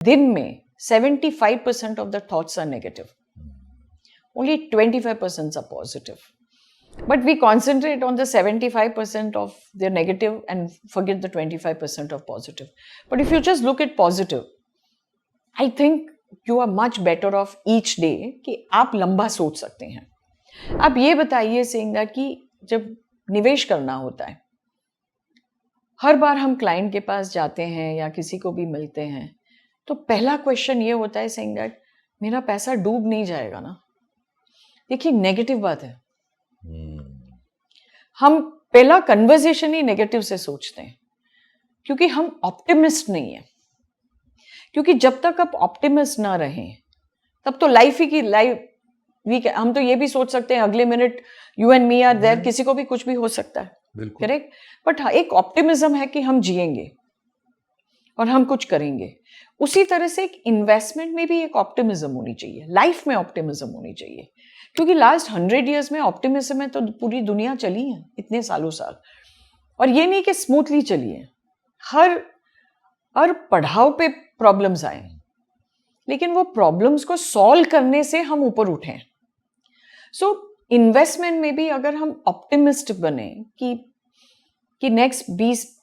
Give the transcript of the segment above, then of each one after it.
दिन में 75% of the thoughts are negative. Only 25% are positive. But we concentrate on the 75% of the negative and forget the 25% of positive. But if you just look at positive, I think you are much better off each day कि आप लंबा सोच सकते हैं. आप ये बताइए saying that कि जब निवेश करना होता है, हर बार हम क्लाइंट के पास जाते हैं या किसी को भी मिलते हैं, तो पहला क्वेश्चन ये होता है saying that मेरा पैसा डूब नहीं जाएगा ना. देखिए नेगेटिव बात है. हम पहला कन्वर्सेशन ही नेगेटिव से सोचते हैं क्योंकि हम ऑप्टिमिस्ट नहीं है. क्योंकि जब तक आप ऑप्टिमिस्ट ना रहें तब तो लाइफ ही की लाइफ हम तो ये भी सोच सकते हैं अगले minute you and me are there, किसी को भी कुछ भी हो सकता है. करेक्ट. बट एक ऑप्टिमिज्म है कि हम जिएंगे और हम कुछ करेंगे. उसी तरह से एक इन्वेस्टमेंट में भी एक ऑप्टिमिज्म होनी चाहिए, लाइफ में ऑप्टिमिज्म होनी चाहिए. क्योंकि लास्ट 100 years में ऑप्टिमिज्म में तो पूरी दुनिया चली है इतने सालों साल. और ये नहीं कि स्मूथली चली है, हर पड़ाव पे प्रॉब्लम्स आए, लेकिन वो प्रॉब्लम्स को सॉल्व करने से हम ऊपर उठे. सो इन्वेस्टमेंट में भी अगर हम ऑप्टिमिस्ट बने कि नेक्स्ट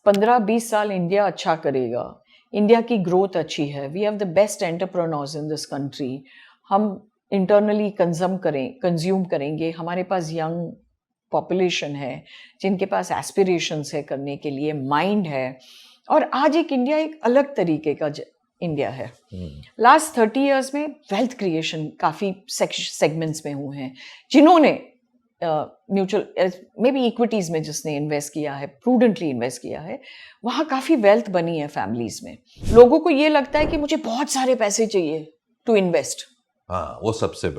15-20 साल इंडिया अच्छा करेगा, इंडिया की ग्रोथ अच्छी है, we have the best entrepreneurs in this country, हम इंटरनली कंज्यूम करेंगे, हमारे पास यंग पॉपुलेशन है जिनके पास एस्पिरेशंस है करने के लिए, माइंड है. और आज एक इंडिया एक अलग तरीके का इंडिया है. लास्ट 30 years में वेल्थ क्रिएशन काफ़ी सेगमेंट्स में हुए हैं. जिन्होंने म्यूचुअल मे बी इक्विटीज़ में जिसने इन्वेस्ट किया है, प्रूडेंटली इन्वेस्ट किया है, वहाँ काफ़ी वेल्थ बनी है फैमिलीज़ में. लोगों को ये लगता है कि मुझे बहुत सारे पैसे चाहिए टू इन्वेस्ट. हाँ, वो सबसे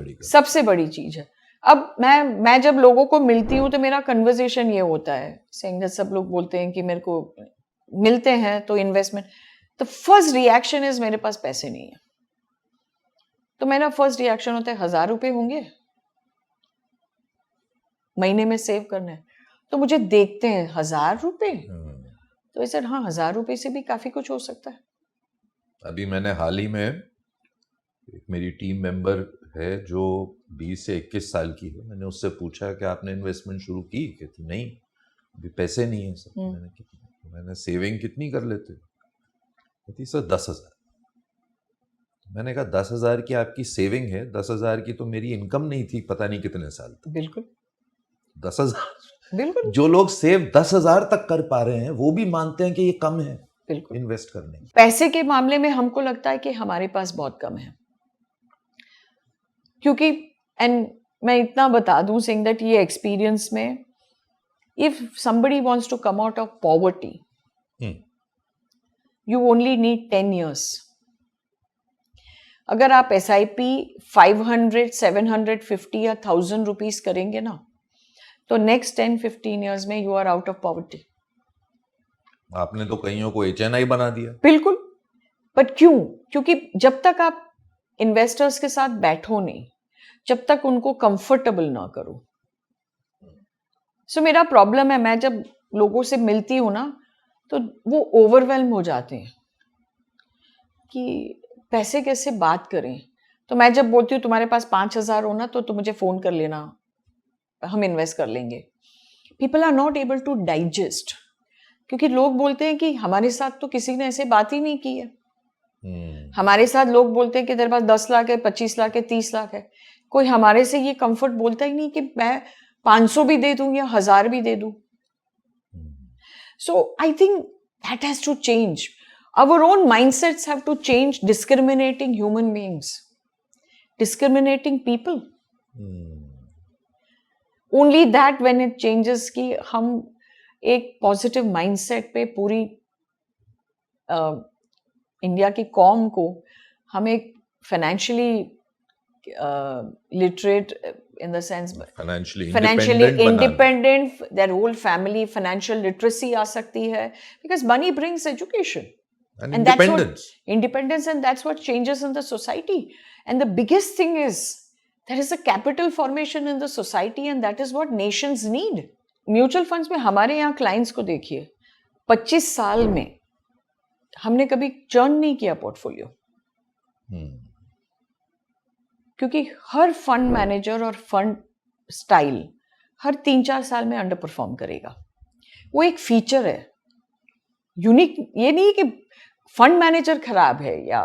बड़ी चीज़ है. अब मैं जब लोगों को मिलती हूँ तो मेरा कन्वर्सेशन ये होता है, सब लोग बोलते हैं कि मेरे को मिलते हैं तो इन्वेस्टमेंट, तो फर्स्ट रिएक्शन इज मेरे पास पैसे नहीं है. तो मेरा फर्स्ट रिएक्शन होता है 1000 रुपये होंगे महीने में सेव करने. तो मुझे देखते हैं 1000 रुपये, तो सर हाँ 1000 रुपये से भी काफी कुछ हो सकता है. अभी मैंने हाल ही में एक मेरी टीम मेंबर है जो 20 से 21 साल की है, मैंने उससे पूछा कि आपने इन्वेस्टमेंट शुरू की? कहती नहीं, अभी पैसे नहीं है सर. मैंने सेविंग कितनी कर लेते? कहती सर 10,000. मैंने कहा 10,000 की आपकी सेविंग है, 10,000 की तो मेरी इनकम नहीं थी पता नहीं कितने साल तक. बिल्कुल 10,000. बिल्कुल. जो लोग सेव 10,000 तक कर पा रहे हैं वो भी मानते हैं कि ये कम है बिल्कुल इन्वेस्ट करने. पैसे के मामले में हमको लगता है कि हमारे पास बहुत कम है. क्योंकि एंड मैं इतना बता दूं सिंह दैट ये एक्सपीरियंस में, if somebody wants to come out of poverty, you only need 10 years. अगर आप SIP 500, 750 या 1000 रुपीज करेंगे ना, तो नेक्स्ट 10-15 years में you are out of poverty. आपने तो कईयों को HNI बना दिया. बिल्कुल. पर क्यों? क्योंकि जब तक आप इन्वेस्टर्स के साथ बैठो नहीं, जब तक उनको कंफर्टेबल ना करो. सो मेरा प्रॉब्लम है, मैं जब लोगों से मिलती हूँ ना तो वो ओवरवेल्म हो जाते हैं कि पैसे कैसे बात करें. तो मैं जब बोलती हूँ तुम्हारे पास 5,000 हो ना तो तुम मुझे फ़ोन कर लेना, हम इन्वेस्ट कर लेंगे. People are not able to digest. क्योंकि लोग बोलते हैं कि हमारे साथ तो किसी ने ऐसे बात ही नहीं की है. हमारे साथ लोग बोलते हैं कि तेरे पास 10 लाख है, 25 लाख है, 30 लाख है. कोई हमारे से ये कंफर्ट बोलता ही नहीं कि मैं 500 भी दे दूं या 1000 भी दे दूं. So I think that has to change. Our own mindsets have to change. Discriminating human beings, discriminating people, only that when it changes कि हम एक पॉजिटिव माइंडसेट पे पूरी इंडिया की कौम को हम एक financially literate in the sense financially independent, their whole family financial literacy आ सकती है, because money brings education and independence. And that's what changes in the society. And the biggest thing is there is a capital formation in the society and that is what nations need. Mutual funds में हमारे यहाँ clients को देखिए, 25 साल में हमने कभी churn नहीं किया पोर्टफोलियो. क्योंकि हर फंड मैनेजर और फंड स्टाइल हर 3-4 साल में अंडर परफॉर्म करेगा। वो एक फीचर है, यूनिक। ये नहीं कि फंड मैनेजर खराब है या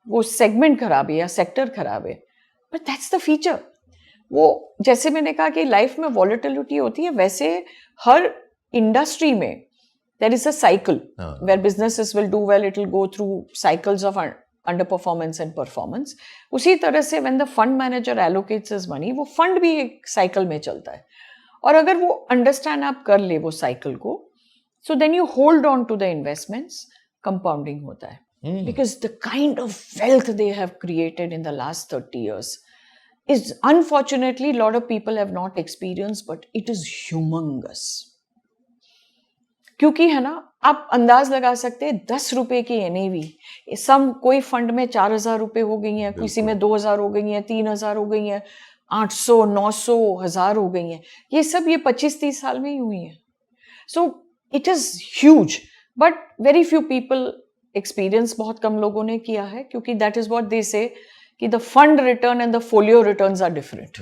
वो सेगमेंट खराब है या सेक्टर खराब है, बट दैट्स द फीचर। वो जैसे मैंने कहा कि लाइफ में वॉलेटिलिटी होती है, वैसे हर इंडस्ट्री में there is a cycle where businesses will do well, it will go through cycles of under performance and performance. उसी तरह से when the fund manager allocates his money, वो फंड भी एक साइकिल में चलता है। और अगर वो अंडरस्टैंड आप कर ले वो साइकिल को, so then you hold on to the investments, compounding होता है। Because the kind of wealth they have created in the last 30 years is unfortunately a lot of people have not experienced, but it is humongous. क्योंकि है ना, आप अंदाज लगा सकते हैं 10 रुपए की NAV, कोई फंड में 4,000 रुपए हो गई हैं, किसी में 2,000 हो गई हैं, 3,000 हो गई हैं, 800, 900, 1,000 हो गई हैं। ये सब ये 25-30 साल में ही हुई हैं। So it is huge, but very few people experience बहुत कम लोगों ने किया है, क्योंकि that is what they say कि the fund return and the folio returns are different.